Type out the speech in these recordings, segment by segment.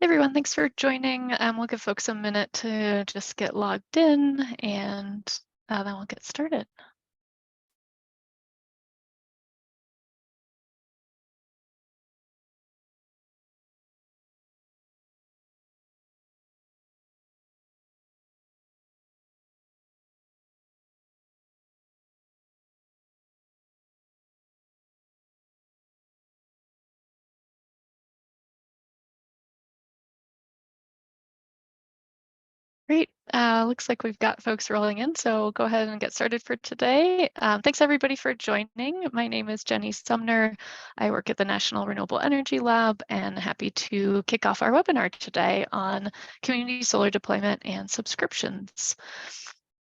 Everyone, thanks for joining. We'll give folks a minute to just get logged in and then we'll get started. Great. Looks like we've got folks rolling in, so we'll go ahead and get started for today. Thanks everybody for joining. My name is Jenny Sumner. I work at the National Renewable Energy Lab and happy to kick off our webinar today on community solar deployment and subscriptions.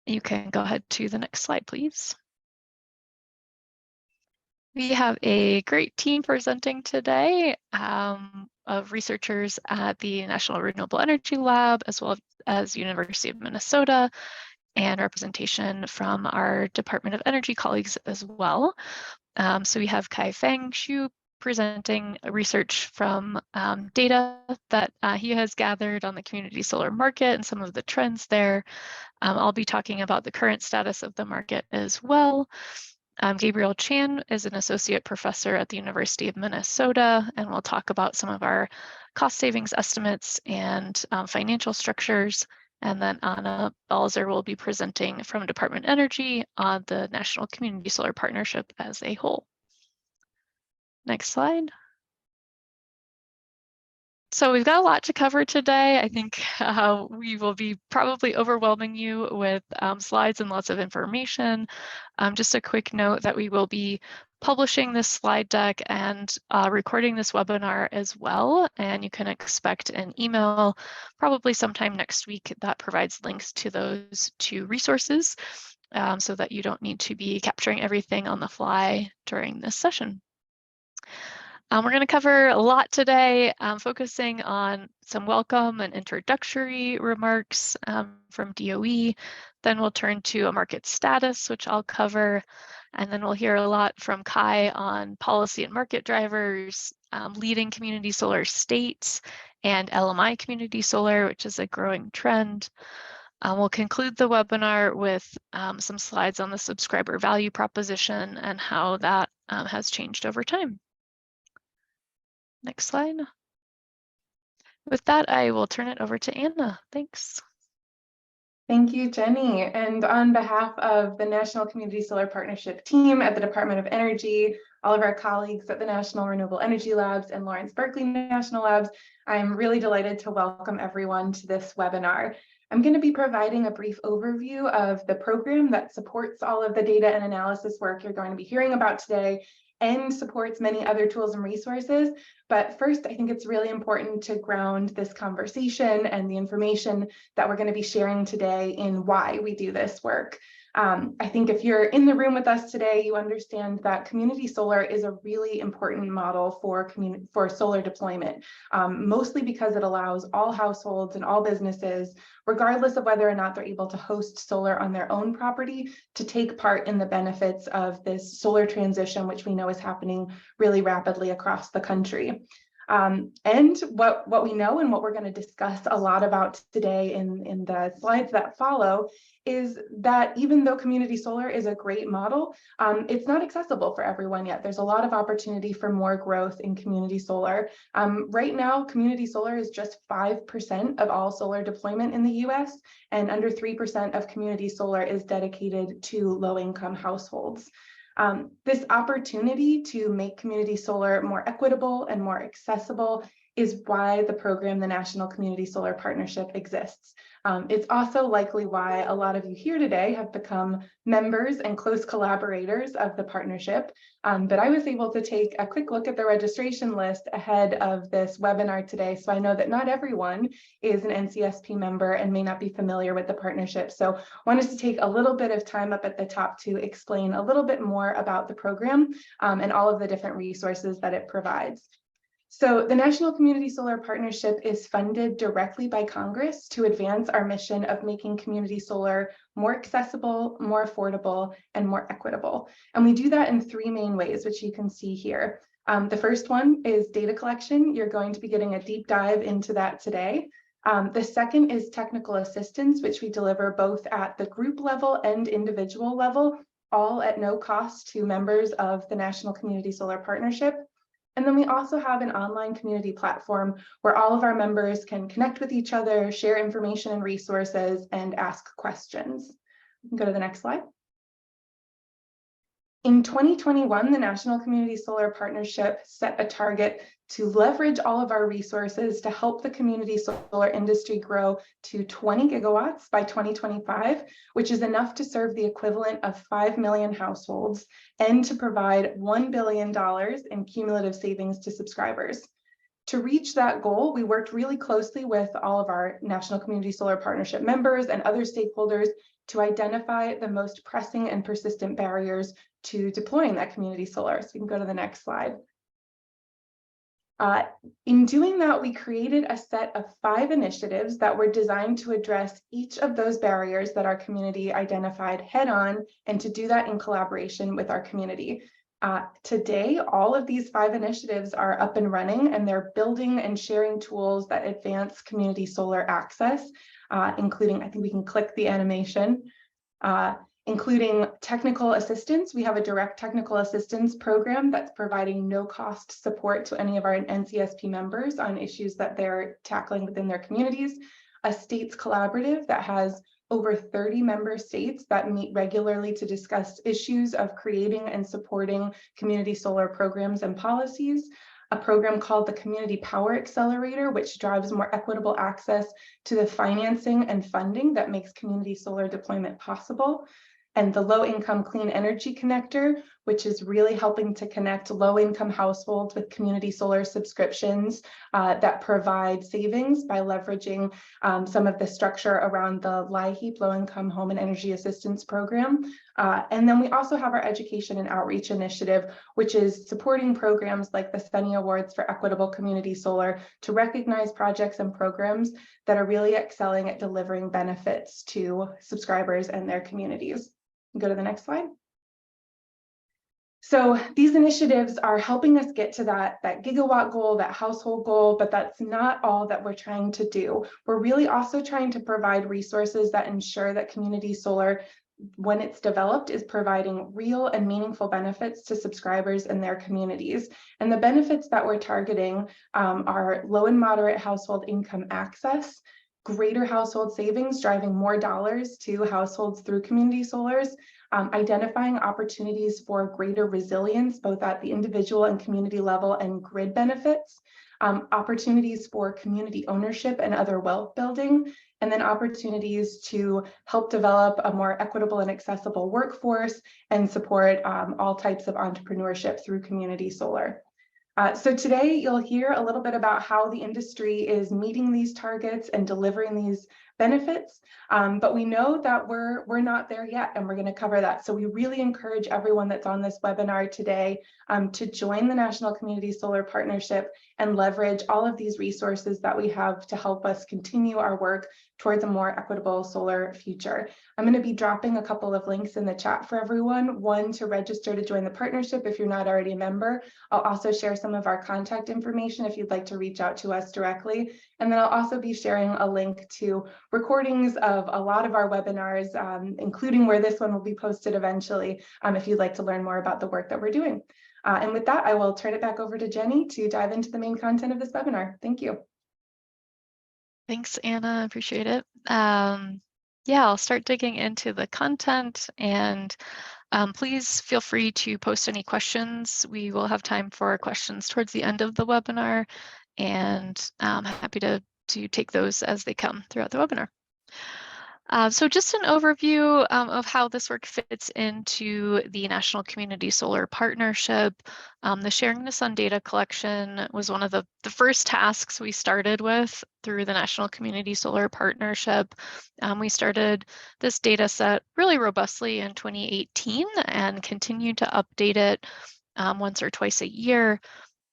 You can go ahead to the next slide, please. We have a great team presenting today of researchers at the National Renewable Energy Lab, as well as University of Minnesota, and representation from our Department of Energy colleagues as well. So we have Kai-Feng Xu presenting research from data that he has gathered on the community solar market and some of the trends there. I'll be talking about the current status of the market as well. Gabriel Chan is an associate professor at the University of Minnesota, and we'll talk about some of our cost savings estimates and financial structures. And then Anna Balzer will be presenting from Department of Energy on the National Community Solar Partnership as a whole. Next slide. So we've got a lot to cover today. I think we will be probably overwhelming you with slides and lots of information. Just a quick note that we will be publishing this slide deck and recording this webinar as well. And you can expect an email probably sometime next week that provides links to those two resources so that you don't need to be capturing everything on the fly during this session. We're going to cover a lot today, focusing on some welcome and introductory remarks from DOE. Then we'll turn to a market status, which I'll cover. And then we'll hear a lot from Kai on policy and market drivers, leading community solar states, and LMI community solar, which is a growing trend. We'll conclude the webinar with some slides on the subscriber value proposition and how that has changed over time. Next slide. With that, I will turn it over to Anna. Thanks. Thank you, Jenny. And on behalf of the National Community Solar Partnership team at the Department of Energy, all of our colleagues at the National Renewable Energy Labs and Lawrence Berkeley National Labs, I'm really delighted to welcome everyone to this webinar. I'm going to be providing a brief overview of the program that supports all of the data and analysis work you're going to be hearing about today and supports many other tools and resources. But first, I think it's really important to ground this conversation and the information that we're going to be sharing today in why we do this work. I think if you're in the room with us today, you understand that community solar is a really important model for solar deployment, mostly because it allows all households and all businesses, regardless of whether or not they're able to host solar on their own property, to take part in the benefits of this solar transition, which we know is happening really rapidly across the country. And what we know and what we're going to discuss a lot about today in the slides that follow is that even though community solar is a great model, it's not accessible for everyone yet. There's a lot of opportunity for more growth in community solar. Right now, community solar is just 5% of all solar deployment in the US, and under 3% of community solar is dedicated to low-income households. This opportunity to make community solar more equitable and more accessible is why the program, the National Community Solar Partnership, exists. It's also likely why a lot of you here today have become members and close collaborators of the partnership. But I was able to take a quick look at the registration list ahead of this webinar today, so I know that not everyone is an NCSP member and may not be familiar with the partnership. So I wanted to take a little bit of time up at the top to explain a little bit more about the program and all of the different resources that it provides. So the National Community Solar Partnership is funded directly by Congress to advance our mission of making community solar more accessible, more affordable, and more equitable. And we do that in three main ways, which you can see here. The first one is data collection. You're going to be getting a deep dive into that today. The second is technical assistance, which we deliver both at the group level and individual level, all at no cost to members of the National Community Solar Partnership. And then we also have an online community platform where all of our members can connect with each other, share information and resources, and ask questions. Go to the next slide. In 2021, the National Community Solar Partnership set a target to leverage all of our resources to help the community solar industry grow to 20 gigawatts by 2025, which is enough to serve the equivalent of 5 million households and to provide $1 billion in cumulative savings to subscribers. To reach that goal, we worked really closely with all of our National Community Solar Partnership members and other stakeholders to identify the most pressing and persistent barriers to deploying that community solar. So we can go to the next slide. In doing that, we created a set of 5 initiatives that were designed to address each of those barriers that our community identified head on, and to do that in collaboration with our community. Today, all of these 5 initiatives are up and running, and they're building and sharing tools that advance community solar access, including, I think we can click the animation, including technical assistance. We have a direct technical assistance program that's providing no cost support to any of our NCSP members on issues that they're tackling within their communities. A states collaborative that has over 30 member states that meet regularly to discuss issues of creating and supporting community solar programs and policies. A program called the Community Power Accelerator, which drives more equitable access to the financing and funding that makes community solar deployment possible. And the Low Income Clean Energy Connector, which is really helping to connect low-income households with community solar subscriptions that provide savings by leveraging some of the structure around the LIHEAP, Low Income Home and Energy Assistance Program. And then we also have our Education and Outreach Initiative, which is supporting programs like the SENI Awards for Equitable Community Solar to recognize projects and programs that are really excelling at delivering benefits to subscribers and their communities. Go to the next slide. So these initiatives are helping us get to that gigawatt goal, that household goal, but that's not all that we're trying to do. We're really also trying to provide resources that ensure that community solar, when it's developed, is providing real and meaningful benefits to subscribers and their communities. And the benefits that we're targeting are low and moderate household income access, greater household savings, driving more dollars to households through community solars, identifying opportunities for greater resilience, both at the individual and community level, and grid benefits, opportunities for community ownership and other wealth building, and then opportunities to help develop a more equitable and accessible workforce and support all types of entrepreneurship through community solar. So today you'll hear a little bit about how the industry is meeting these targets and delivering these benefits, but we know that we're not there yet, and we're going to cover that. So we really encourage everyone that's on this webinar today to join the National Community Solar Partnership and leverage all of these resources that we have to help us continue our work towards a more equitable solar future. I'm going to be dropping a couple of links in the chat for everyone. One, to register to join the partnership if you're not already a member. I'll also share some of our contact information if you'd like to reach out to us directly. And then I'll also be sharing a link to recordings of a lot of our webinars, including where this one will be posted eventually, if you'd like to learn more about the work that we're doing. And with that, I will turn it back over to Jenny to dive into the main content of this webinar. Thank you. Thanks, Anna. Appreciate it. Yeah, I'll start digging into the content, and please feel free to post any questions. We will have time for questions towards the end of the webinar, and I'm happy to take those as they come throughout the webinar. So just an overview of how this work fits into the National Community Solar Partnership. The sharing the sun data collection was one of the first tasks we started with through the National Community Solar Partnership. We started this data set really robustly in 2018 and continued to update it once or twice a year.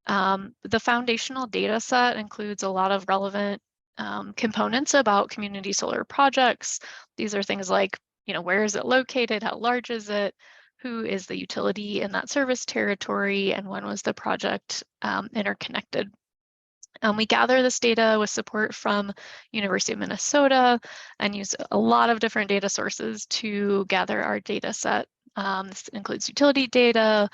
The foundational data set includes a lot of relevant components about community solar projects. These are things like, where is it located? How large is it? who is the utility in that service territory, and when was the project interconnected. We gather this data with support from University of Minnesota and use a lot of different data sources to gather our data set. This includes utility data,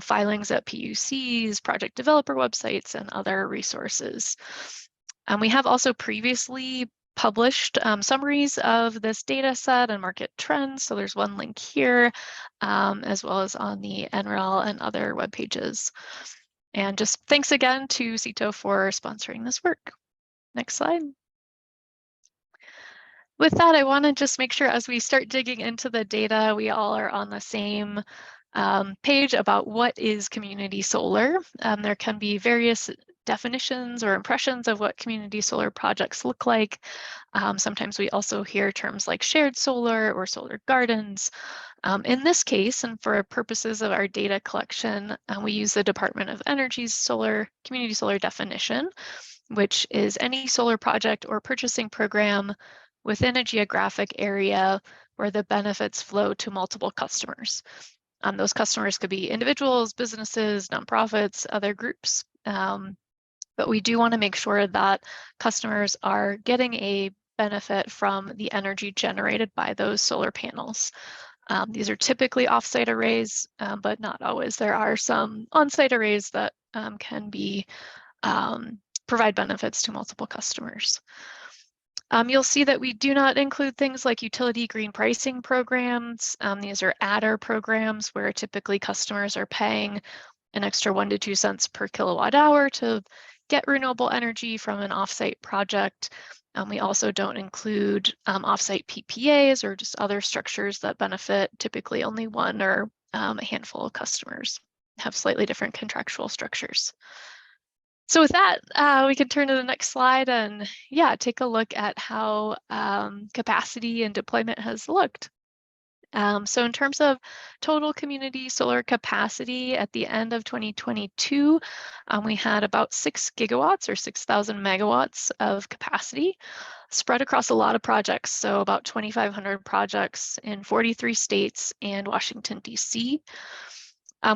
filings at PUCs, project developer websites, and other resources. We have also previously published summaries of this data set and market trends. So there's one link here, as well as on the NREL and other web pages. And just thanks again to CETO for sponsoring this work. Next slide. With that, I want to just make sure as we start digging into the data, we all are on the same page about what is community solar. There can be various definitions or impressions of what community solar projects look like. Sometimes we also hear terms like shared solar or solar gardens. In this case, and for purposes of our data collection, we use the Department of Energy's community solar definition, which is any solar project or purchasing program within a geographic area where the benefits flow to multiple customers. Those customers could be individuals, businesses, nonprofits, other groups. But we do want to make sure that customers are getting a benefit from the energy generated by those solar panels. These are typically off-site arrays, but not always. There are some on-site arrays that can be provide benefits to multiple customers. You'll see that we do not include things like utility green pricing programs. These are adder programs where typically customers are paying an extra 1 to 2 cents per kilowatt hour to get renewable energy from an offsite project. We also don't include offsite PPAs or just other structures that benefit typically only one or a handful of customers, have slightly different contractual structures. So with that, we can turn to the next slide and take a look at how capacity and deployment has looked. So in terms of total community solar capacity at the end of 2022, we had about 6 gigawatts or 6,000 megawatts of capacity spread across a lot of projects. So about 2,500 projects in 43 states and Washington, DC.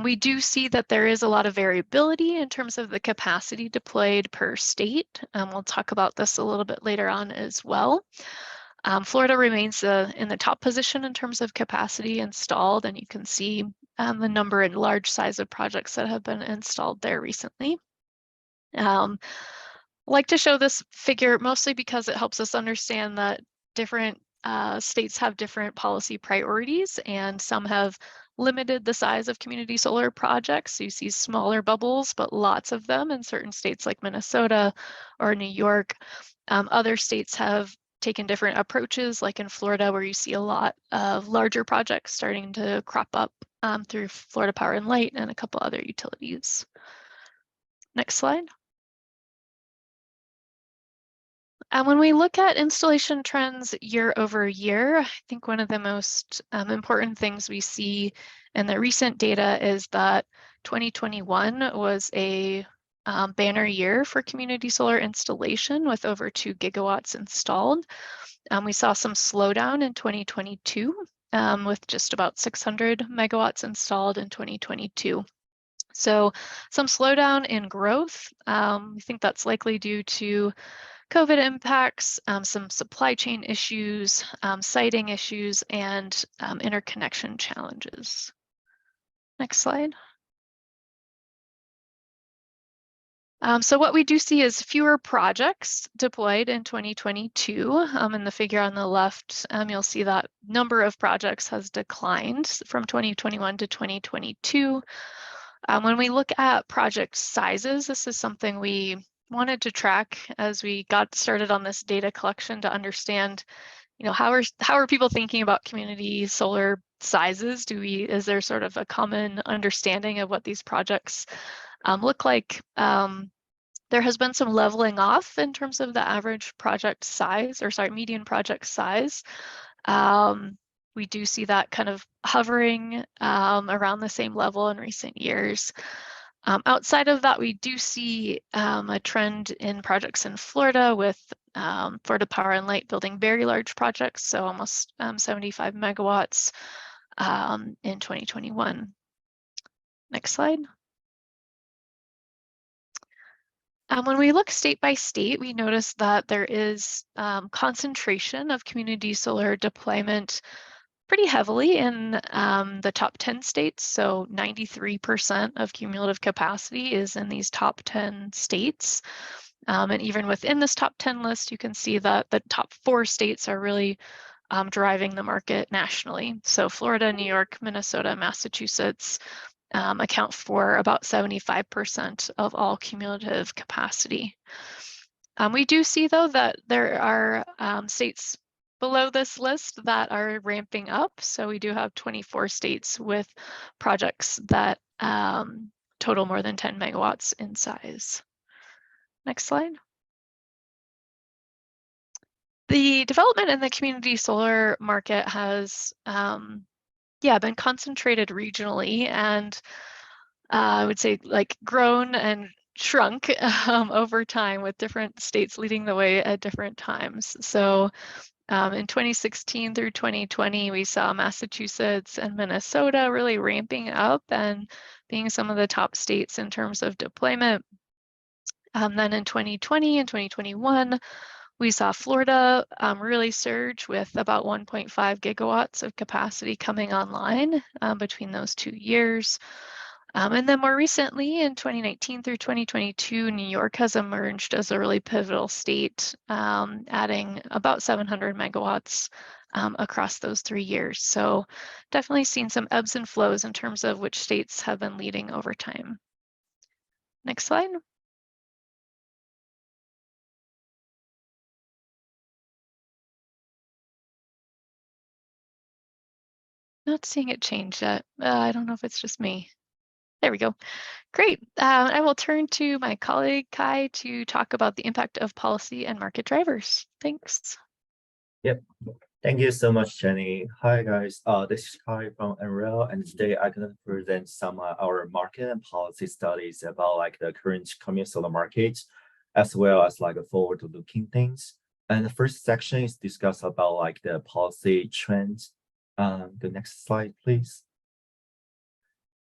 We do see that there is a lot of variability in terms of the capacity deployed per state. We'll talk about this a little bit later on as well. Florida remains in the top position in terms of capacity installed, and you can see the number and large size of projects that have been installed there recently. I like to show this figure mostly because it helps us understand that different states have different policy priorities, and some have limited the size of community solar projects. So you see smaller bubbles, but lots of them in certain states like Minnesota or New York. Other states have taken different approaches, like in Florida, where you see a lot of larger projects starting to crop up through Florida Power and Light and a couple other utilities. Next slide. When we look at installation trends year over year, I think one of the most important things we see in the recent data is that 2021 was a banner year for community solar installation with over 2 gigawatts installed. We saw some slowdown in 2022 with just about 600 megawatts installed in 2022. So some slowdown in growth. We think that's likely due to COVID impacts, some supply chain issues, siting issues, and interconnection challenges. Next slide. So what we do see is fewer projects deployed in 2022. In the figure on the left, you'll see that number of projects has declined from 2021 to 2022. When we look at project sizes, this is something we wanted to track as we got started on this data collection to understand, how are people thinking about community solar sizes? Is there sort of a common understanding of what these projects look like? There has been some leveling off in terms of the average project size, median project size. We do see that kind of hovering around the same level in recent years. Outside of that, we do see a trend in projects in Florida with Florida Power and Light building very large projects, so almost 75 megawatts. in 2021. Next slide. When we look state by state, we notice that there is concentration of community solar deployment pretty heavily in the top 10 states. So 93% of cumulative capacity is in these top 10 states. And even within this top 10 list, you can see that the top 4 states are really driving the market nationally. So Florida, New York, Minnesota, Massachusetts account for about 75% of all cumulative capacity. We do see, though, that there are states below this list that are ramping up. So we do have 24 states with projects that total more than 10 megawatts in size. Next slide. The development in the community solar market has been concentrated regionally, and I would say like grown and shrunk over time, with different states leading the way at different times. So in 2016 through 2020, we saw Massachusetts and Minnesota really ramping up and being some of the top states in terms of deployment. Then in 2020 and 2021, we saw Florida really surge with about 1.5 gigawatts of capacity coming online between those 2 years. And then more recently, in 2019 through 2022, New York has emerged as a really pivotal state, adding about 700 megawatts across those 3 years. So definitely seen some ebbs and flows in terms of which states have been leading over time. Next slide. Not seeing it change yet. I don't know if it's just me. There we go. Great. I will turn to my colleague Kai to talk about the impact of policy and market drivers. Thanks. Yep. Thank you so much, Jenny. Hi, guys. This is Kai from NREL, and today I'm going to present some our market and policy studies about like the current community solar market, as well as like forward-looking things. And the first section is discuss about like the policy trends. The next slide, please.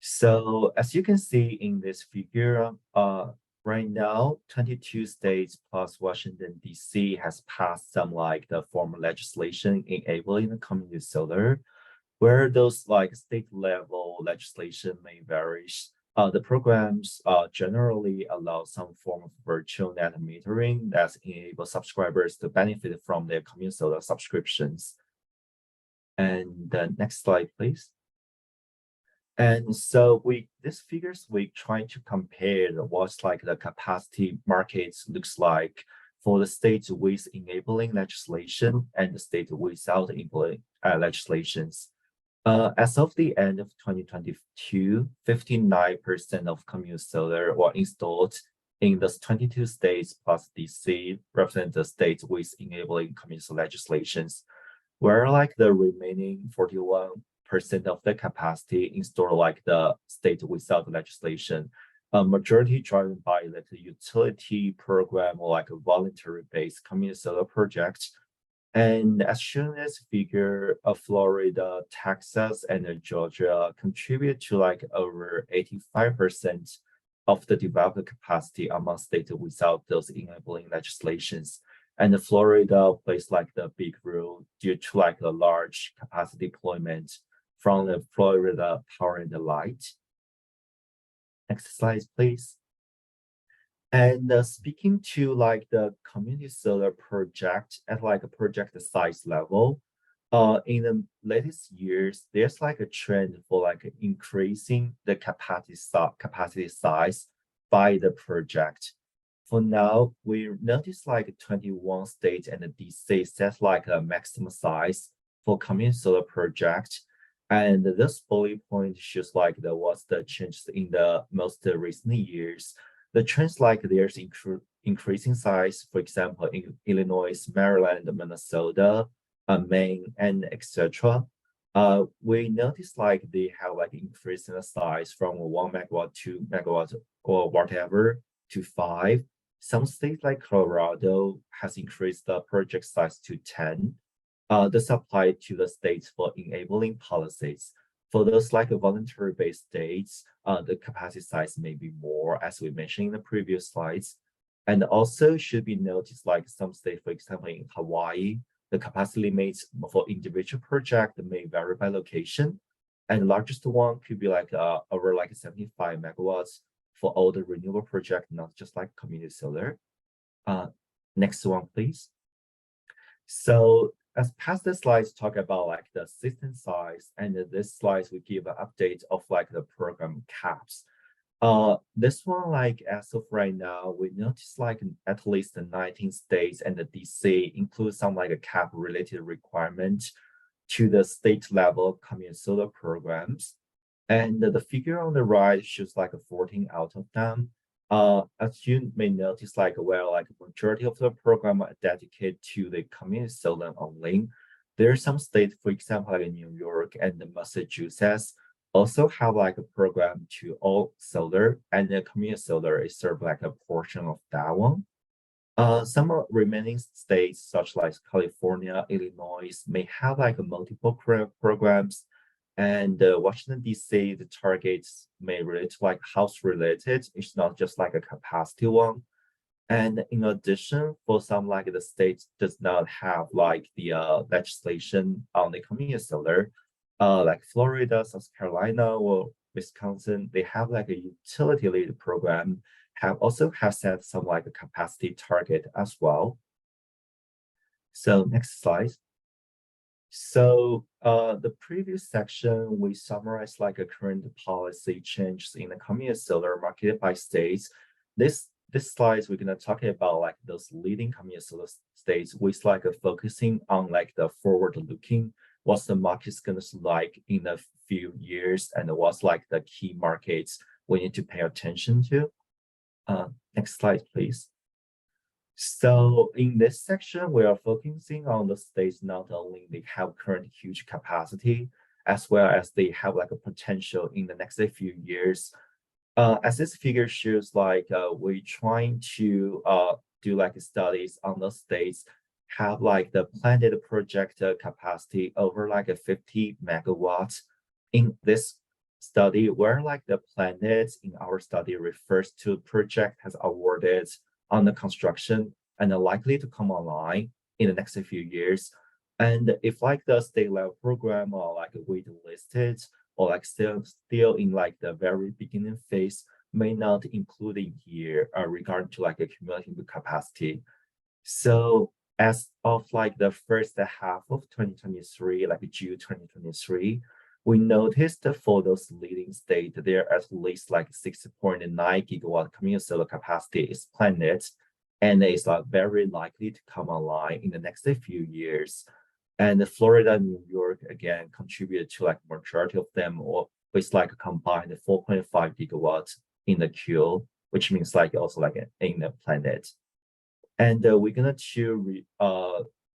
So as you can see in this figure, right now, 22 states plus Washington, D.C. has passed some like the formal legislation enabling the community solar, where those like state level legislation may vary. The programs generally allow some form of virtual net metering that enables subscribers to benefit from their community solar subscriptions. And the next slide, please. And so these figures, we try to compare what's like the capacity markets looks like for the states with enabling legislation and the state without enabling legislations. As of the end of 2022, 59% of community solar were installed in those 22 states plus DC, represent the states with enabling community solar legislations, where like the remaining 41% of the capacity installed like the state without legislation, a majority driven by like the utility program or like a voluntary-based community solar project. And as shown as figure, Florida, Texas, and Georgia contribute to like over 85% of the developed capacity among states without those enabling legislations. And Florida plays like the big role due to like the large capacity deployment from the Florida Power and Light. Next slide, please. And speaking to like the community solar project at like a project size level, in the latest years, there's like a trend for like increasing the capacity size by the project. For now, we notice like 21 states and the DC set like a maximum size for community solar project. And this bullet point shows like what's the changes in the most recent years. The trends like there's increasing size, for example, in Illinois, Maryland, Minnesota, Maine, and etc. We notice like they have like increasing the size from 1 megawatt, 2 megawatt, or whatever to 5. Some states like Colorado has increased the project size to 10. This applies to the states for enabling policies. For those like voluntary-based states, the capacity size may be more, as we mentioned in the previous slides. And also should be noticed, like some states, for example, in Hawaii, the capacity limits for individual project may vary by location. And the largest one could be like over like 75 megawatts for all the renewable project, not just like community solar. Next one, please. So as past the slides talk about like the system size, and this slides will give an update of like the program caps. This one, like as of right now, we notice like at least the 19 states and the DC include some like a cap related requirement to the state level community solar programs. And the figure on the right shows like 14 out of them. As you may notice, like where like majority of the program are dedicated to the community solar only. There are some states, for example, like New York and Massachusetts, also have like a program to all solar, and the community solar is served like a portion of that one. Some remaining states, such like California, Illinois, may have like multiple programs. And Washington, D.C., the targets may relate to like house related. It's not just like a capacity one. And in addition, for some like the states does not have like the legislation on the community solar, like Florida, South Carolina, or Wisconsin, they have like a utility lead program, also have set some like a capacity target as well. So next slide. So the previous section, we summarized like a current policy changes in the community solar market by states. This slides, we're gonna talk about like those leading community solar states with like a focusing on like the forward looking, what's the market's gonna look like in a few years, and what's like the key markets we need to pay attention to. Next slide, please. So in this section, we are focusing on the states not only they have current huge capacity, as well as they have like a potential in the next few years. As this figure shows, like we're trying to do like studies on the states have like the planned project capacity over like a 50 megawatts. In this study, where like the planet in our study refers to project has awarded on the construction and are likely to come online in the next few years. And if like the state level program or like wait listed or like still in like the very beginning phase may not include in here regarding to like accumulating capacity. So as of like the first half of 2023, like June 2023, we noticed that for those leading states, there are at least like 6.9 gigawatt community solar capacity is planned, and it's very likely to come online in the next few years. And Florida and New York again contributed to like majority of them, or with like a combined 4.5 gigawatts in the queue, which means like also like in the planet. And we're gonna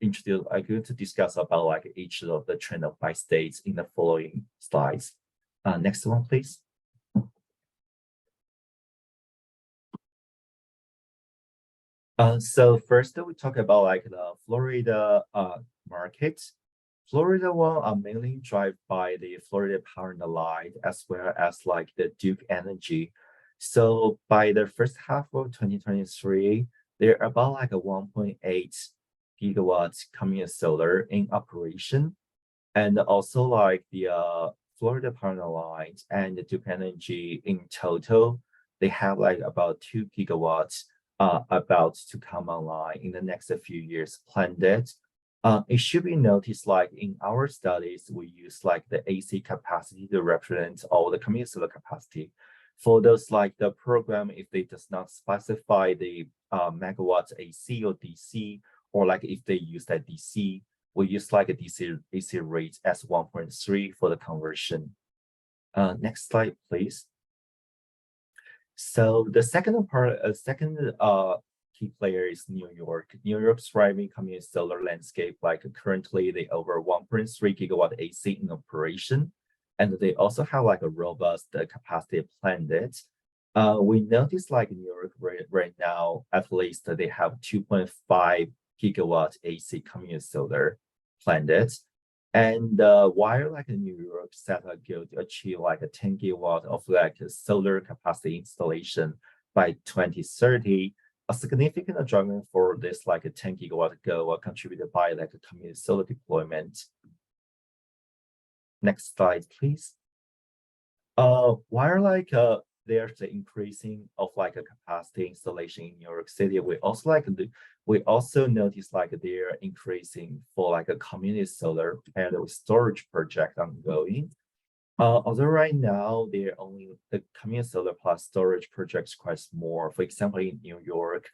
introduce, I'm going to discuss about like each of the trend of by states in the following slides. Next one, please. So first we talk about like the Florida market. Florida one are mainly driven by the Florida Power and Light, as well as like the Duke Energy. So by the first half of 2023, there are about like a 1.8 gigawatts community solar in operation. And also like the Florida Power and Light and the Duke Energy in total, they have like about 2 gigawatts about to come online in the next few years planned. It should be noticed like in our studies, we use like the AC capacity to represent all the community solar capacity. For those like the program, if they does not specify the megawatts AC or DC, or like if they use that DC, we use like a DC AC rate as 1.3 for the conversion. Next slide, please. So the second key player is New York. New York's thriving community solar landscape, like currently they over 1.3 gigawatt AC in operation, and they also have like a robust capacity planned. We notice like New York right now, at least they have 2.5 gigawatt AC community solar planned. And while like New York set a goal to achieve like a 10 gigawatt of like solar capacity installation by 2030, a significant driver for this like a 10 gigawatt goal were contributed by like a community solar deployment. Next slide, please. While like there's the increasing of like a capacity installation in New York City, we also notice like they're increasing for like a community solar and with storage project ongoing. Although right now they're only the community solar plus storage projects quite small. For example, in New York,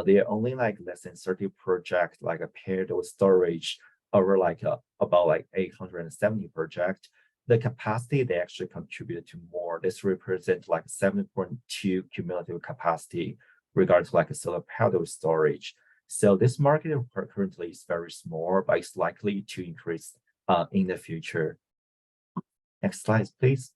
they're only like less than 30 projects like paired with storage over like about like 870 projects. The capacity they actually contributed to more. This represents like 7.2 cumulative capacity regarding like a solar panel storage. So this market currently is very small, but it's likely to increase in the future. Next slide, please.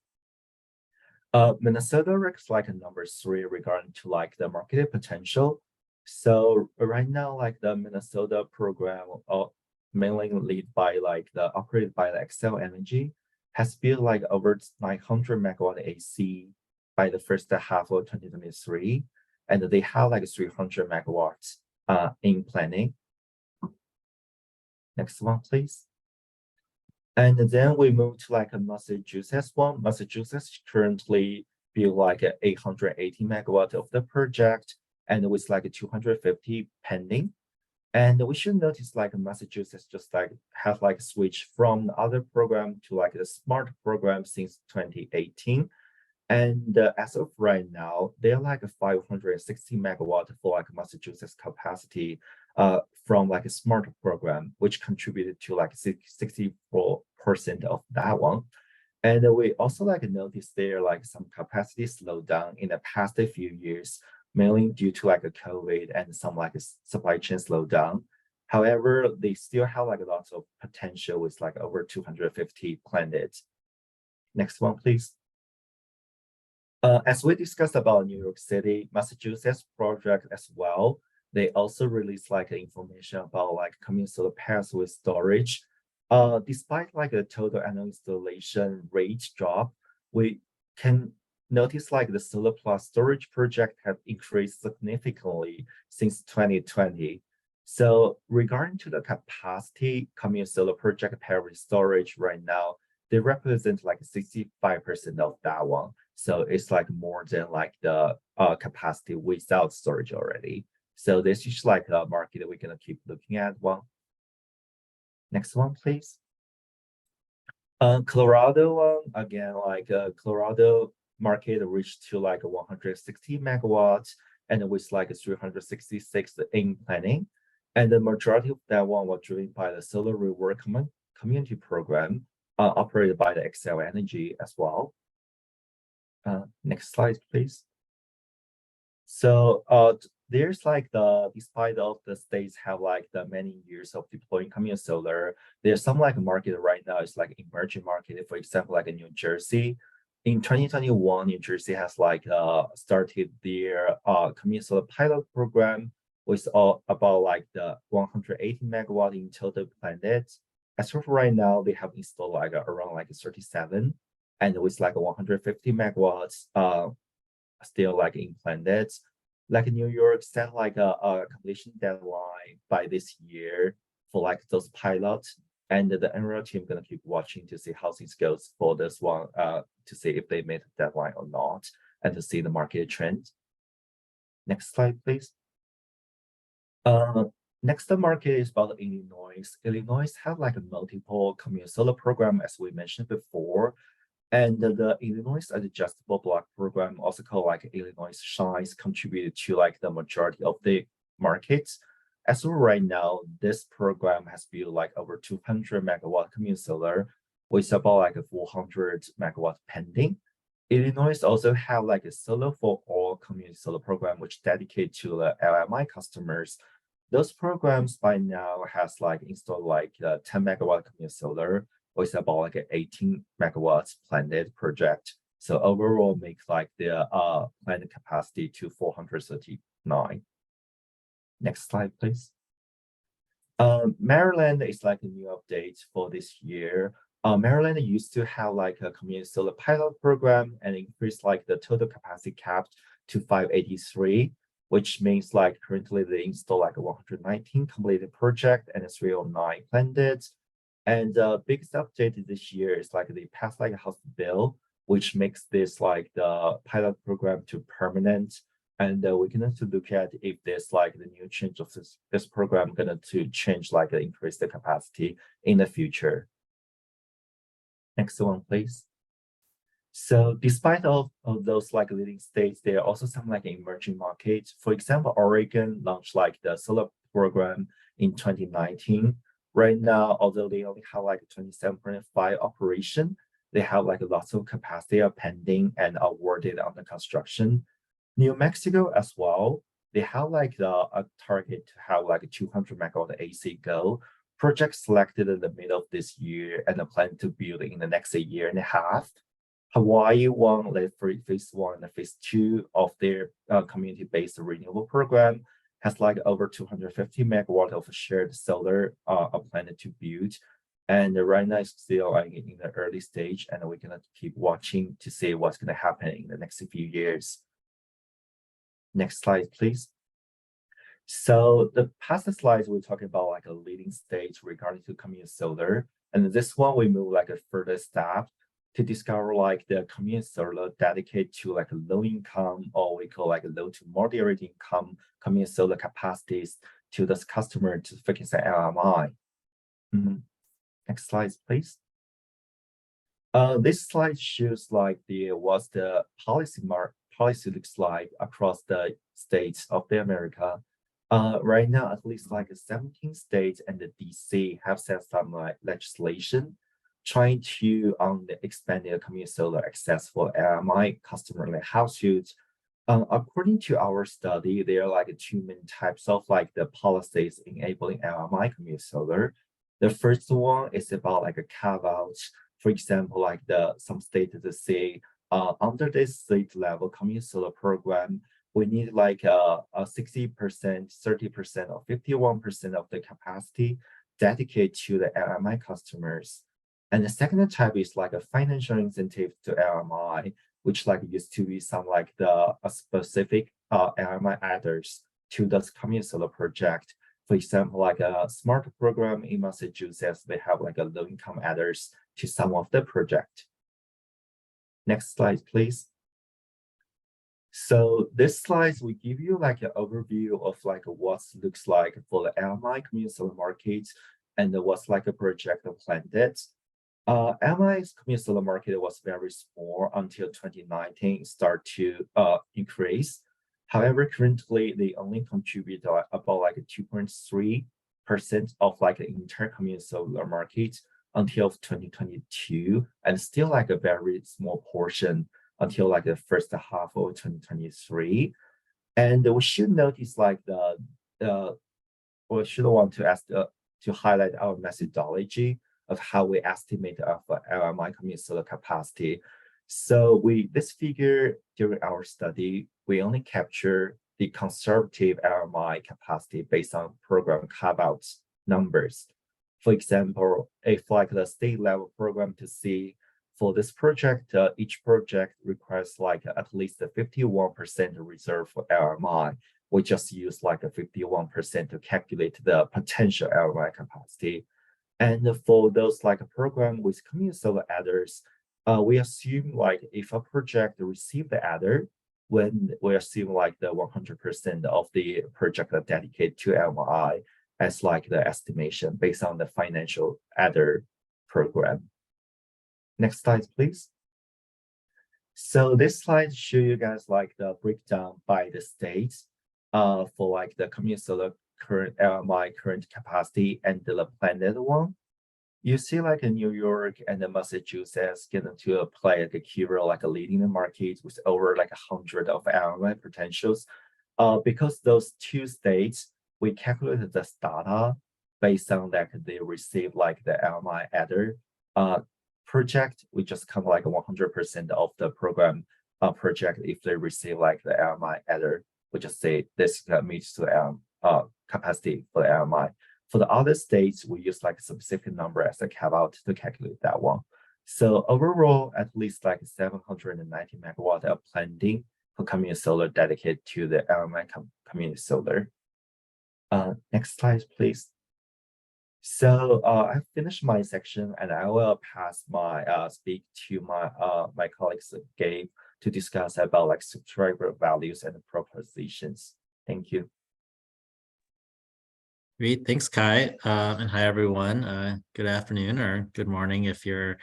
Minnesota ranks like a number 3 regarding to like the market potential. So right now, like the Minnesota program, mainly operated by the Xcel Energy, has built like over 900 megawatt AC by the first half of 2023, and they have like 300 megawatts in planning. Next one, please. And then we move to like a Massachusetts one. Massachusetts currently build like 880 megawatt of the project, and with like 250 pending. And we should notice like Massachusetts just like have like switched from the other program to like the smart program since 2018. And as of right now, they're like a 560 megawatt for like Massachusetts capacity from like a smart program, which contributed to like 64% of that one. And we also like noticed there like some capacity slowdown in the past few years, mainly due to like a COVID and some like a supply chain slowdown. However, they still have like lots of potential with like over 250 planned. Next one, please. As we discussed about New York City, Massachusetts project as well, they also released like information about like community solar panels with storage. Despite like a total annual installation rate drop, we can notice like the solar plus storage project have increased significantly since 2020. So regarding to the capacity, community solar project paired with storage right now, they represent like 65% of that one. So it's like more than like the capacity without storage already. So this is like a market that we're gonna keep looking at. One. Next one, please. Colorado one, again, like Colorado market reached to like 160 megawatts and with like 366 in planning. And the majority of that one was driven by the solar rework community program operated by the Xcel Energy as well. Next slide, please. So there's like despite of the states have like the many years of deploying community solar, there's some like market right now is like emerging market. For example, like in New Jersey, in 2021, New Jersey has like started their community solar pilot program with about like the 180 megawatt in total planned. As of right now, they have installed like around like 37, and with like 150 megawatts still like in planned. Like New York set like a completion deadline by this year for like those pilots, and the NREL team gonna keep watching to see how things goes for this one to see if they made the deadline or not, and to see the market trend. Next slide, please. Next market is about Illinois. Illinois have like a multiple community solar program as we mentioned before. And the Illinois Adjustable Block Program, also called like Illinois Shines, contributed to like the majority of the markets. As of right now, this program has built like over 200 megawatt community solar with about like a 400 megawatt pending. Illinois also have like a Solar for All community solar program, which dedicated to the LMI customers. Those programs by now has like installed like 10 megawatt community solar with about like 18 megawatts planned project. So overall make like the planned capacity to 439. Next slide, please. Maryland is like a new update for this year. Maryland used to have like a community solar pilot program and increase like the total capacity capped to 583, which means like currently they install like a 119 completed project and a 309 planned. And the biggest update this year is like they passed like a House bill, which makes this like the pilot program to permanent. And we're going to look at if there's like the new change of this program going to change like increase the capacity in the future. Next one, please. So despite of those like leading states, there are also some like emerging markets. For example, Oregon launched like the solar program in 2019. Right now, although they only have like 27.5 operation, they have like lots of capacity pending and awarded under construction. New Mexico as well, they have like a target to have like a 200 megawatt AC go. Project selected in the middle of this year and a plan to build in the next year and a half. Hawaii won like phase 1 and phase 2 of their community-based renewable program, has like over 250 megawatt of shared solar planned to build. And right now it's still like in the early stage, and we're gonna keep watching to see what's gonna happen in the next few years. Next slide, please. So the past slides, we're talking about like a leading stage regarding to community solar. And this one, we move like a further step to discover like the community solar dedicated to like a low income, or we call like a low to moderate income community solar capacities to this customer to focus on LMI. Next slide, please. This slide shows like what's the policy looks like across the states of the America. Right now, at least like 17 states and the DC have set some like legislation trying to expand the community solar access for LMI customer like households. According to our study, there are like two main types of like the policies enabling LMI community solar. The first one is about like a carve out. For example, like some states that say under this state level community solar program, we need like a 60%, 30%, or 51% of the capacity dedicated to the LMI customers. And the second type is like a financial incentive to LMI, which like used to be some like a specific LMI adders to the community solar project. For example, like a SMART program in Massachusetts, they have like a low income adders to some of the project. Next slide, please. So this slide will give you like an overview of like what looks like for the LMI community solar market and what's like a project planned. LMI's community solar market was very small until 2019 start to increase. However, currently they only contribute about like 2.3% of like the entire community solar market until 2022, and still like a very small portion until like the first half of 2023. And we should notice like we should want to ask to highlight our methodology of how we estimate our LMI community solar capacity. So this figure during our study, we only capture the conservative LMI capacity based on program carve-out numbers. For example, if like the state level program to see for this project, each project requires like at least a 51% reserve for LMI. We just use like a 51% to calculate the potential LMI capacity. And for those like a program with community solar adders, we assume like if a project receive the adder, when we assume like the 100% of the project are dedicated to LMI as like the estimation based on the financial adder program. Next slide, please. So this slide show you guys like the breakdown by the states for like the community solar current LMI current capacity and the planned one. You see like in New York and Massachusetts getting to play like a key role, like a leading the market with over like 100 of LMI potentials. Because those two states, we calculated the data based on that they receive like the LMI adder project. We just count like 100% of the program project if they receive like the LMI adder. We just say this meets the capacity for the LMI. For the other states, we use like a specific number as a caveat to calculate that one. So overall, at least like 790 megawatt of planning for community solar dedicated to the LMI community solar. Next slide, please. So I finished my section, and I will pass my speak to my colleagues Gabe to discuss about like subscriber values and propositions. Thank you. Great, thanks, Kai, and hi everyone. Good afternoon or good morning if you're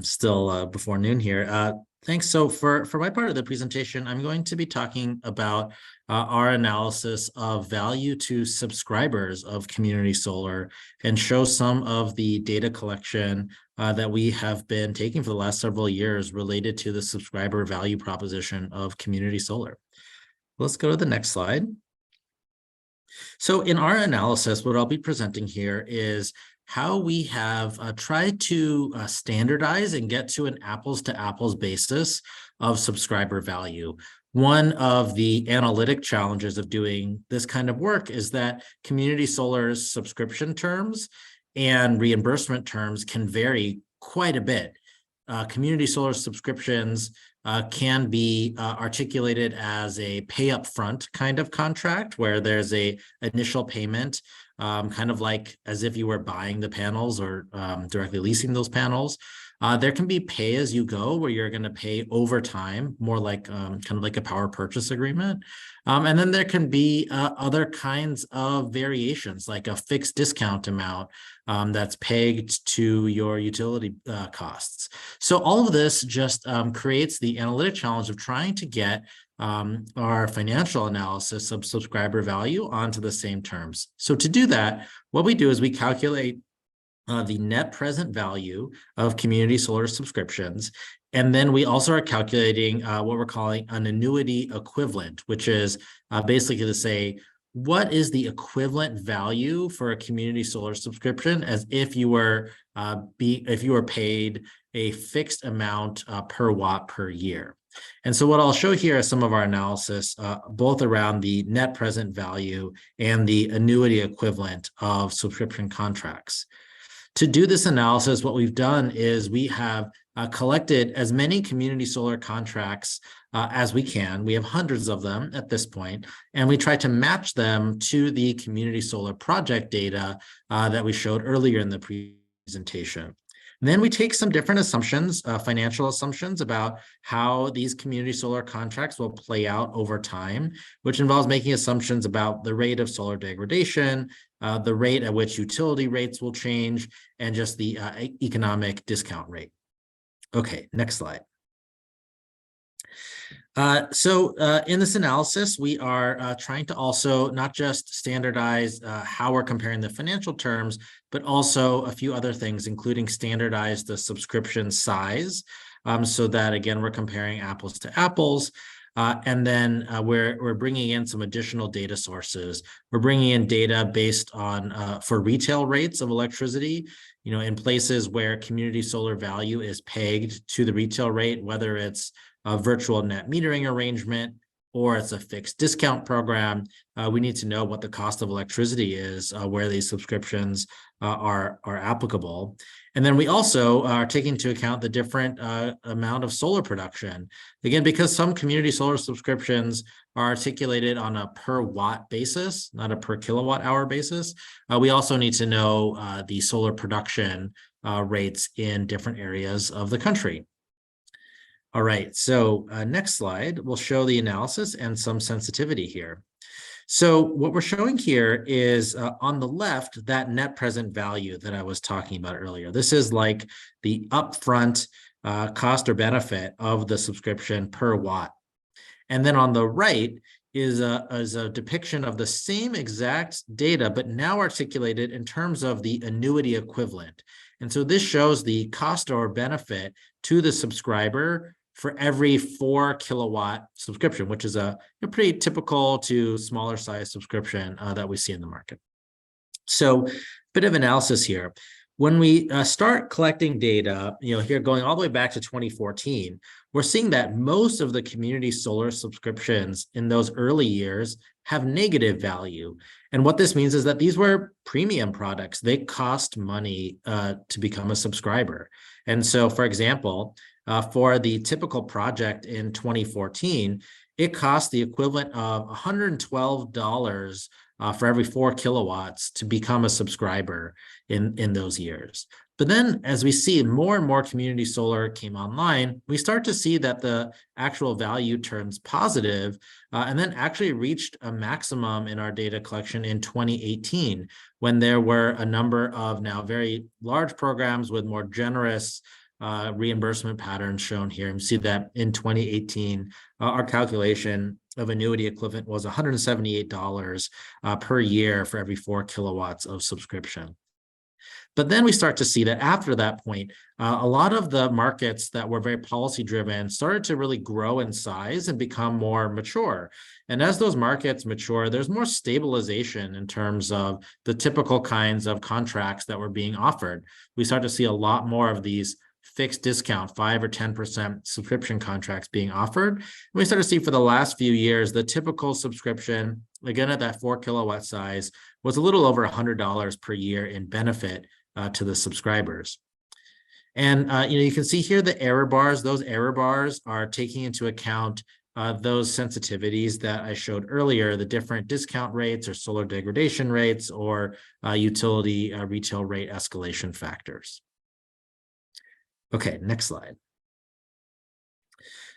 still before noon here. Thanks. So for my part of the presentation, I'm going to be talking about our analysis of value to subscribers of community solar and show some of the data collection that we have been taking for the last several years related to the subscriber value proposition of community solar. Let's go to the next slide. So in our analysis, what I'll be presenting here is how we have tried to standardize and get to an apples to apples basis of subscriber value. One of the analytic challenges of doing this kind of work is that community solar's subscription terms and reimbursement terms can vary quite a bit. Community solar subscriptions can be articulated as a pay upfront kind of contract where there's a initial payment, kind of like as if you were buying the panels or directly leasing those panels. There can be pay as you go where you're going to pay over time, more like kind of like a power purchase agreement. And then there can be other kinds of variations, like a fixed discount amount that's pegged to your utility costs. So all of this just creates the analytic challenge of trying to get our financial analysis of subscriber value onto the same terms. So to do that, what we do is we calculate the net present value of community solar subscriptions. And then we also are calculating what we're calling an annuity equivalent, which is basically to say, what is the equivalent value for a community solar subscription as if you were paid a fixed amount per watt per year. And so what I'll show here is some of our analysis, both around the net present value and the annuity equivalent of subscription contracts. To do this analysis, what we've done is we have collected as many community solar contracts as we can. We have hundreds of them at this point, and we try to match them to the community solar project data that we showed earlier in the presentation. And then we take some different assumptions, financial assumptions about how these community solar contracts will play out over time, which involves making assumptions about the rate of solar degradation, the rate at which utility rates will change, and just the economic discount rate. Okay, next slide. In this analysis, we are trying to also not just standardize how we're comparing the financial terms, but also a few other things, including standardize the subscription size, so that, again, we're comparing apples to apples. And then we're bringing in some additional data sources. We're bringing in data based on for retail rates of electricity, in places where community solar value is pegged to the retail rate, whether it's a virtual net metering arrangement or it's a fixed discount program. We need to know what the cost of electricity is where these subscriptions are applicable. And then we also are taking into account the different amount of solar production. Again, because some community solar subscriptions are articulated on a per watt basis, not a per kilowatt hour basis. We also need to know the solar production rates in different areas of the country. All right, so next slide, we'll show the analysis and some sensitivity here. So what we're showing here is on the left, that net present value that I was talking about earlier. This is like the upfront cost or benefit of the subscription per watt. And then on the right is a depiction of the same exact data, but now articulated in terms of the annuity equivalent. And so this shows the cost or benefit to the subscriber for every 4 kilowatt subscription, which is a pretty typical to smaller size subscription that we see in the market. So, bit of analysis here. when we start collecting data, here going all the way back to 2014, we're seeing that most of the community solar subscriptions in those early years have negative value. And what this means is that these were premium products. They cost money to become a subscriber. And so, for example, for the typical project in 2014, it cost the equivalent of $112 for every 4 kilowatts to become a subscriber in those years. But then as we see more and more community solar came online, we start to see that the actual value turns positive and then actually reached a maximum in our data collection in 2018, when there were a number of now very large programs with more generous reimbursement patterns shown here. And we see that in 2018, our calculation of annuity equivalent was $178 per year for every 4 kilowatts of subscription. But then we start to see that after that point, a lot of the markets that were very policy driven started to really grow in size and become more mature. And as those markets mature, there's more stabilization in terms of the typical kinds of contracts that were being offered. We start to see a lot more of these fixed discount, 5 or 10% subscription contracts being offered. And we start to see for the last few years, the typical subscription, again at that 4 kilowatt size, was a little over $100 per year in benefit to the subscribers. And you can see here the error bars. Those error bars are taking into account those sensitivities that I showed earlier, the different discount rates or solar degradation rates or utility retail rate escalation factors. Okay, next slide.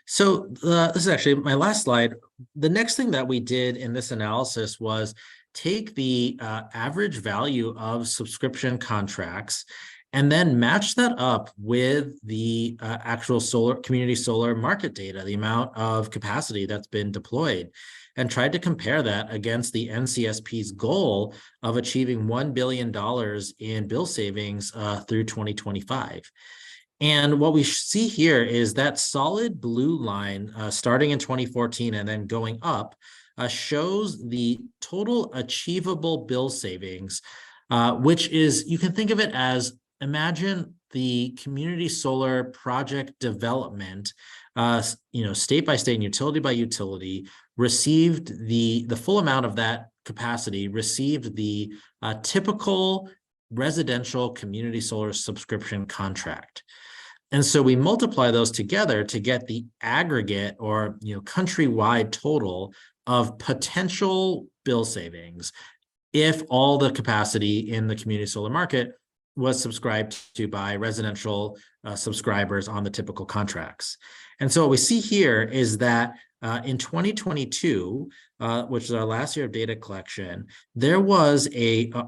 So this is actually my last slide. The next thing that we did in this analysis was take the average value of subscription contracts and then match that up with the actual community solar market data, the amount of capacity that's been deployed, and tried to compare that against the NCSP's goal of achieving $1 billion in bill savings through 2025. And what we see here is that solid blue line starting in 2014 and then going up shows the total achievable bill savings, which is, you can think of it as, imagine the community solar project development, state by state and utility by utility, received the full amount of that capacity, received the typical residential community solar subscription contract. And so we multiply those together to get the aggregate or countrywide total of potential bill savings if all the capacity in the community solar market was subscribed to by residential subscribers on the typical contracts. And so what we see here is that in 2022, which is our last year of data collection, there was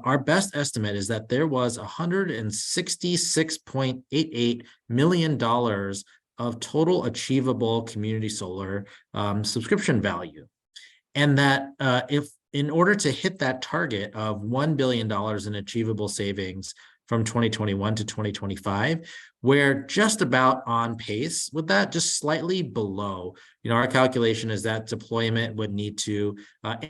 our best estimate is that there was $166.88 million of total achievable community solar subscription value. And that if in order to hit that target of $1 billion in achievable savings from 2021 to 2025, we're just about on pace with that, just slightly below. Our calculation is that deployment would need to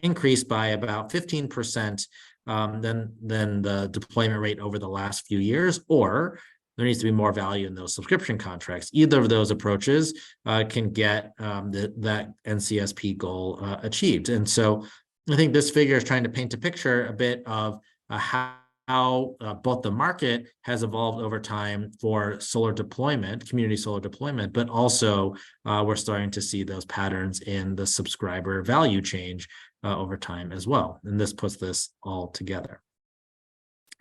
increase by about 15% than the deployment rate over the last few years, or there needs to be more value in those subscription contracts. Either of those approaches can get that NCSP goal achieved. And so I think this figure is trying to paint a picture a bit of how both the market has evolved over time for solar deployment, community solar deployment, but also we're starting to see those patterns in the subscriber value change over time as well. And this puts this all together.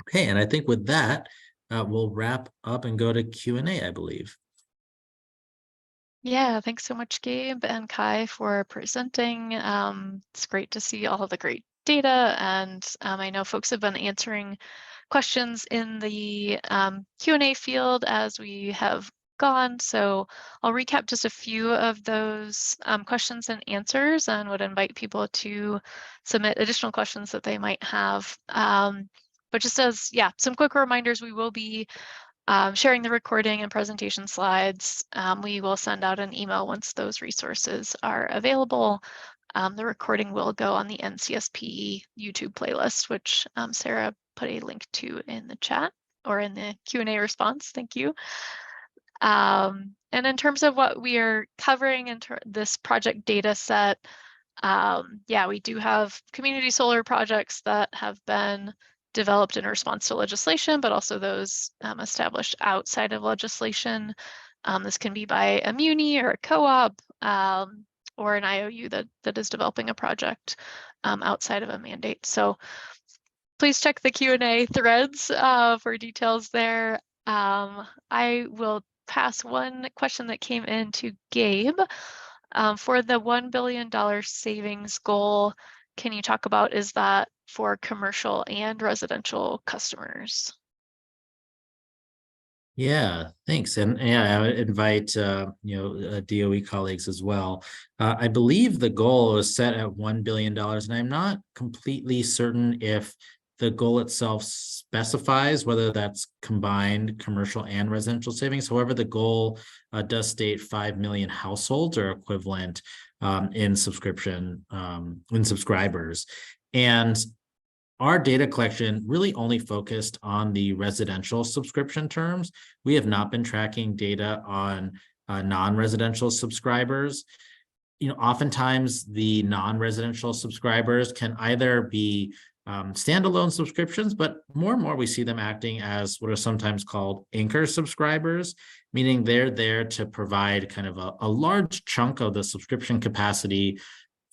Okay, and I think with that, we'll wrap up and go to Q&A, I believe. Yeah, thanks so much, Gabe and Kai, for presenting. It's great to see all of the great data, and I know folks have been answering questions in the Q&A field as we have gone. So I'll recap just a few of those questions and answers, and would invite people to submit additional questions that they might have. But just as, some quick reminders, we will be sharing the recording and presentation slides. We will send out an email once those resources are available. The recording will go on the NCSP YouTube playlist, which Sarah put a link to in the chat. or in the Q&A response. Thank you. And in terms of what we are covering in this project data set, yeah, we do have community solar projects that have been developed in response to legislation, but also those established outside of legislation. This can be by a muni or a co-op or an IOU that is developing a project outside of a mandate. So please check the Q&A threads for details there. I will pass one question that came in to Gabe. For the $1 billion savings goal, can you talk about, is that for commercial and residential customers? Yeah, thanks. And yeah, I would invite DOE colleagues as well. I believe the goal is set at $1 billion, and I'm not completely certain if the goal itself specifies whether that's combined commercial and residential savings. However, the goal does state 5 million households or equivalent in subscription in subscribers. And our data collection really only focused on the residential subscription terms. We have not been tracking data on non-residential subscribers. Oftentimes the non-residential subscribers can either be standalone subscriptions, but more and more we see them acting as what are sometimes called anchor subscribers, meaning they're there to provide kind of a large chunk of the subscription capacity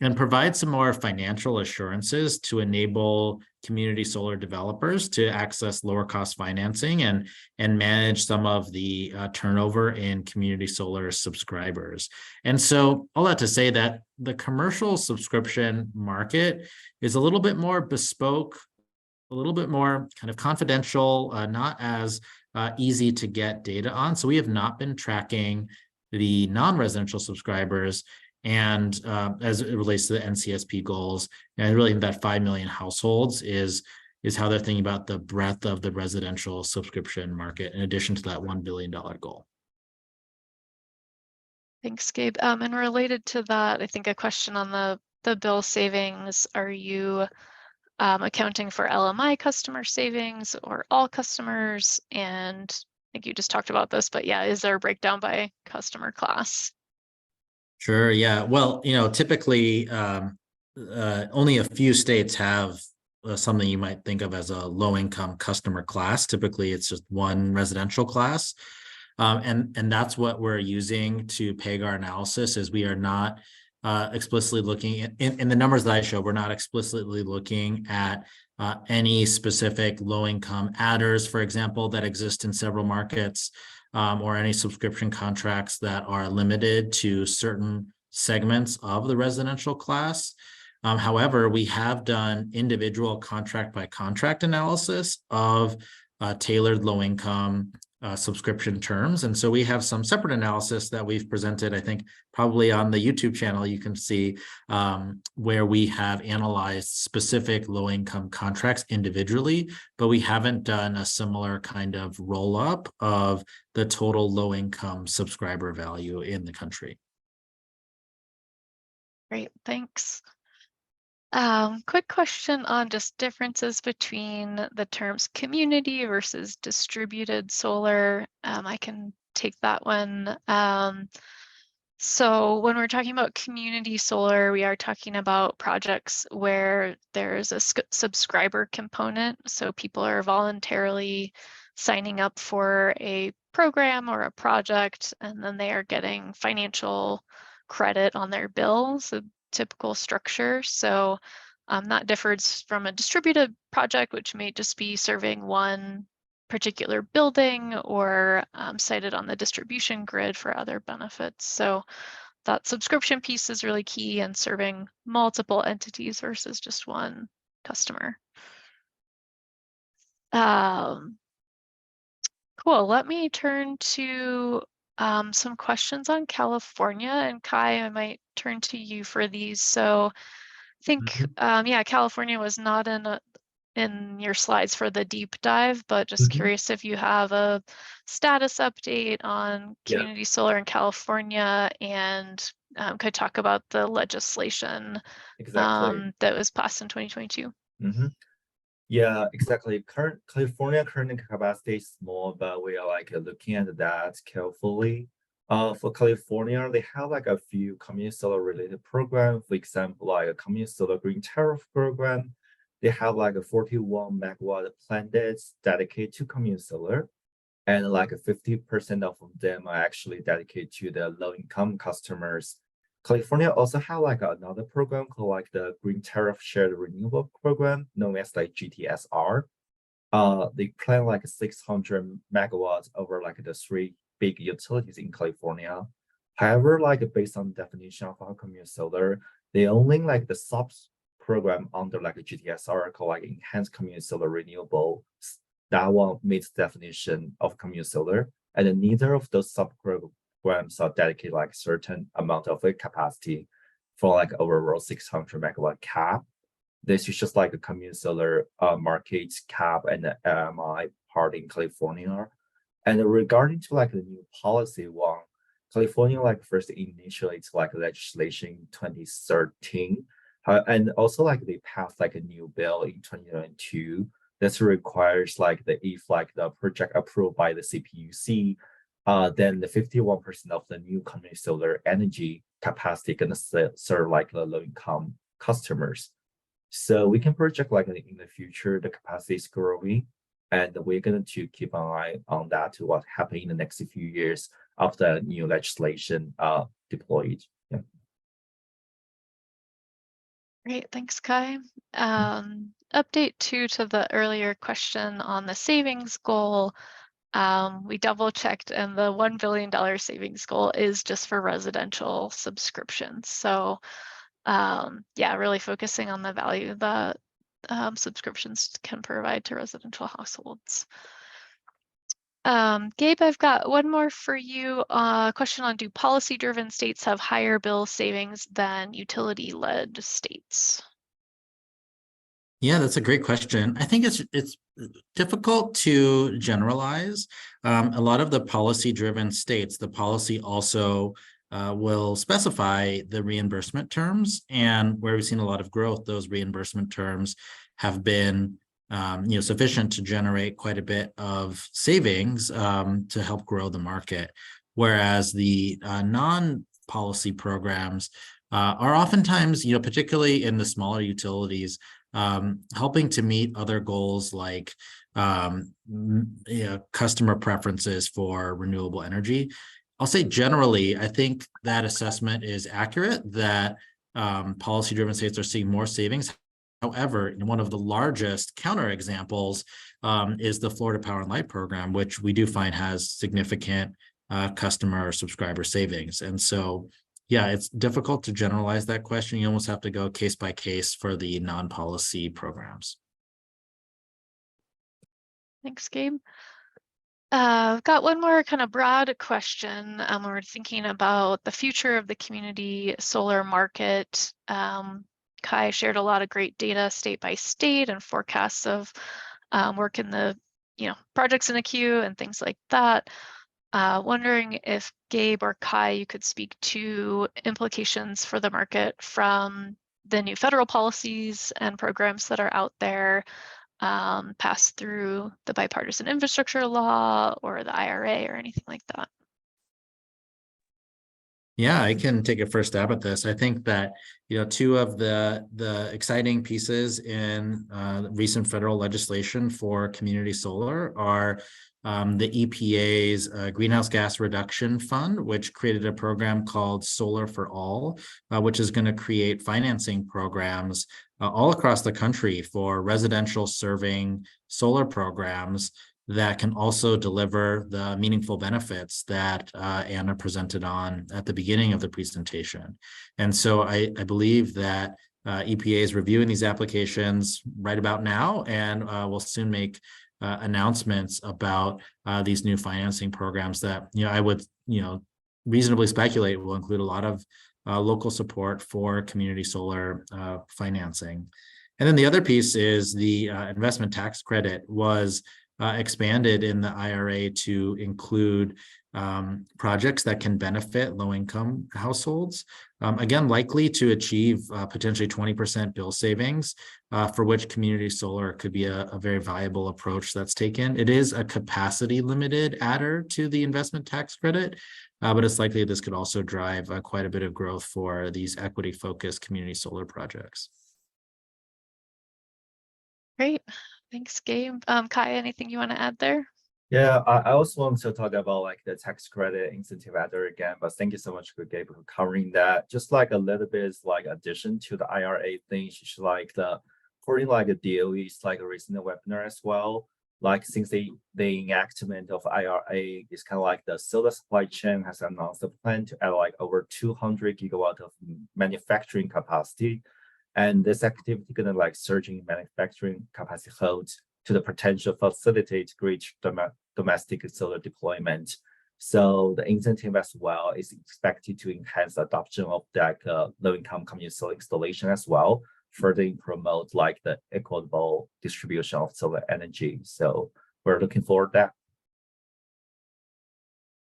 and provide some more financial assurances to enable community solar developers to access lower cost financing and manage some of the turnover in community solar subscribers. And so all that to say that the commercial subscription market is a little bit more bespoke, a little bit more kind of confidential, not as easy to get data on. So we have not been tracking the non-residential subscribers. And as it relates to the NCSP goals, and I really think that 5 million households is how they're thinking about the breadth of the residential subscription market, in addition to that $1 billion goal. Thanks, Gabe. And related to that, I think a question on the bill savings, are you accounting for LMI customer savings or all customers? And I think you just talked about this, but yeah, is there a breakdown by customer class? Sure. Yeah. Well, typically only a few states have something you might think of as a low-income customer class. Typically, it's just one residential class. And that's what we're using to peg our analysis, is we are not explicitly looking in the numbers that I show, we're not explicitly looking at any specific low-income adders, for example, that exist in several markets. Or any subscription contracts that are limited to certain segments of the residential class. However, we have done individual contract by contract analysis of tailored low-income subscription terms. And so we have some separate analysis that we've presented, I think probably on the YouTube channel, you can see where we have analyzed specific low-income contracts individually, but we haven't done a similar kind of roll-up of the total low-income subscriber value in the country. Great, thanks. Quick question on just differences between the terms community versus distributed solar. I can take that one. So when we're talking about community solar, we are talking about projects where there's a subscriber component. So people are voluntarily signing up for a program or a project, and then they are getting financial credit on their bills. So typical structure. So that differs from a distributed project, which may just be serving one particular building or sited on the distribution grid for other benefits. So that subscription piece is really key in serving multiple entities versus just one customer. Cool, let me turn to some questions on California, and Kai, I might turn to you for these. So I think, yeah, California was not in your slides for the deep dive, but just curious if you have a status update on community solar in California, and could talk about the legislation that was passed in 2022. Yeah, exactly. California current capacity is small, but we are like looking at that carefully. For California, they have like a few community solar related program. For example, like a community solar green tariff program. They have like a 41 megawatt plant that's dedicated to community solar, and like 50% of them are actually dedicated to the low income customers. California also have like another program called like the Green Tariff Shared Renewable Program, known as like GTSR. They plan like 600 megawatts over like the three big utilities in California. However, like based on definition of our community solar, they only like the sub program under like a GTSR called like Enhanced Community Solar Renewable. That one meets definition of community solar, and neither of those sub programs are dedicated like certain amount of capacity for like overall 600 megawatt cap. This is just like a community solar market cap and the AMI part in California. And regarding to like the new policy one, California like first initiates like legislation in 2013. And also like they passed like a new bill in 2022 that requires like if like the project approved by the CPUC, then the 51% of the new community solar energy capacity gonna serve like the low income customers. So we can project like in the future, the capacity is growing, and we're going to keep an eye on that to what happen in the next few years after new legislation deployed. Yeah. Great, thanks, Kai. Update two to the earlier question on the savings goal. We double checked, and the $1 billion savings goal is just for residential subscriptions. So yeah, really focusing on the value that subscriptions can provide to residential households. Gabe, I've got one more for you. Question on, do policy-driven states have higher bill savings than utility-led states? Yeah, that's a great question. I think it's difficult to generalize. A lot of the policy-driven states, the policy also will specify the reimbursement terms, and where we've seen a lot of growth, those reimbursement terms have been sufficient to generate quite a bit of savings to help grow the market. Whereas the non-policy programs are oftentimes, particularly in the smaller utilities, helping to meet other goals like customer preferences for renewable energy. I'll say generally, I think that assessment is accurate, that policy-driven states are seeing more savings. However, one of the largest counterexamples is the Florida Power and Light program, which we do find has significant customer or subscriber savings. And so, yeah, it's difficult to generalize that question. You almost have to go case by case for the non-policy programs. Thanks, Gabe. I've got one more kind of broad question. We're thinking about the future of the community solar market. Kai shared a lot of great data state by state and forecasts of work in the projects in the queue and things like that. Wondering if Gabe or Kai, you could speak to implications for the market from the new federal policies and programs that are out there, passed through the bipartisan infrastructure law or the IRA or anything like that. Yeah, I can take a first stab at this. I think that two of the exciting pieces in recent federal legislation for community solar are the EPA's Greenhouse Gas Reduction Fund, which created a program called Solar for All, which is going to create financing programs all across the country for residential serving solar programs that can also deliver the meaningful benefits that Anna presented on at the beginning of the presentation. And so I believe that EPA is reviewing these applications right about now, and will soon make announcements about these new financing programs that I would reasonably speculate will include a lot of local support for community solar financing. And then the other piece is the investment tax credit was expanded in the IRA to include projects that can benefit low-income households. Again, likely to achieve potentially 20% bill savings, for which community solar could be a very viable approach that's taken. It is a capacity limited adder to the investment tax credit, but it's likely this could also drive quite a bit of growth for these equity focused community solar projects. Great. Thanks, Gabe. Kai, anything you want to add there? Yeah, I also want to talk about like the tax credit incentive adder again, but thank you so much for Gabe for covering that. Just like a little bit is like addition to the IRA thing, just like the according like the DOE's like a recent webinar as well. Like since the enactment of IRA is kind of like the solar supply chain has announced a plan to add like over 200 gigawatt of manufacturing capacity. And this activity gonna like surging manufacturing capacity holds to the potential facilitate great domestic solar deployment. So the incentive as well is expected to enhance the adoption of that low-income community solar installation as well, further promote like the equitable distribution of solar energy. So we're looking forward to that.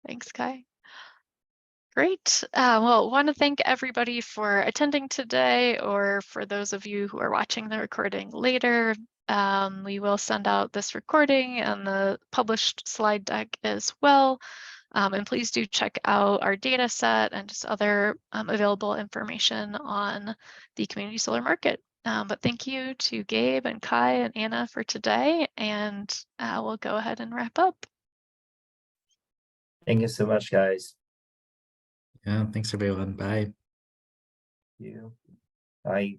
Thanks, Kai. Great. Well, want to thank everybody for attending today, or for those of you who are watching the recording later. We will send out this recording and the published slide deck as well. And please do check out our data set and just other available information on the community solar market. But thank you to Gabe and Kai and Anna for today, and we'll go ahead and wrap up. Thank you so much, guys. Yeah, thanks everyone. Bye. Thank you. Bye.